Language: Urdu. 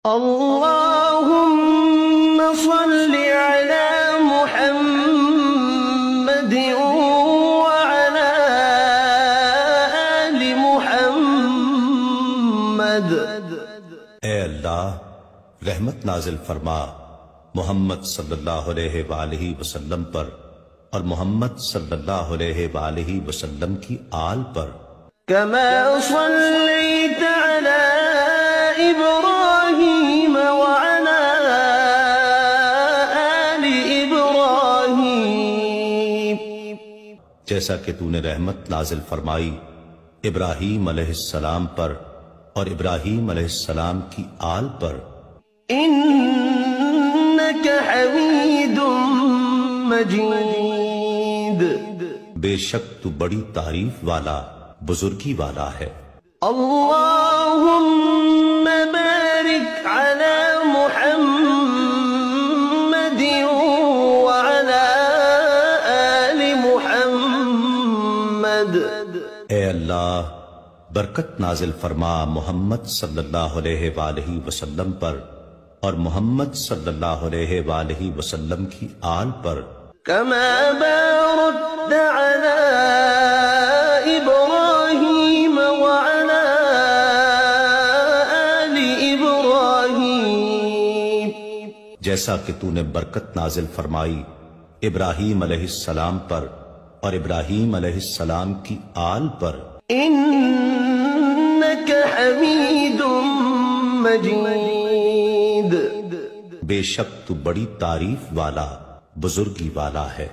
اللهم صل على محمد وعلى آل محمد۔ اے اللہ رحمت نازل فرما محمد صلی اللہ علیہ وآلہ وسلم پر اور محمد صلی اللہ علیہ وآلہ وسلم کی آل پر۔ كما صليت على إبراهيم وعلى آل إبراهيم، جیسا کہ تو نے رحمت نازل فرمائی ابراہیم علیہ السلام پر اور ابراہیم علیہ السلام کی آل پر۔ إنك حميد مجيد، بے شک تو بڑی تعریف والا بزرگی والا ہے۔ اللهم بارك على محمد وعلى آل محمد۔ اے اللہ برکت نازل فرما محمد صلی اللہ علیہ وآلہ وسلم پر اور محمد صلی اللہ علیہ وآلہ وسلم کی آل پر۔ كما باركت على إبراهيم وعلى آل إبراهيم، جیسا کہ تو نے برکت نازل فرمائی ابراہیم علیہ السلام پر اور ابراہیم علیہ السلام کی آل پر۔ إنك حميد مجيد، بے شک تو بڑی تعریف والا بزرگی والا ہے۔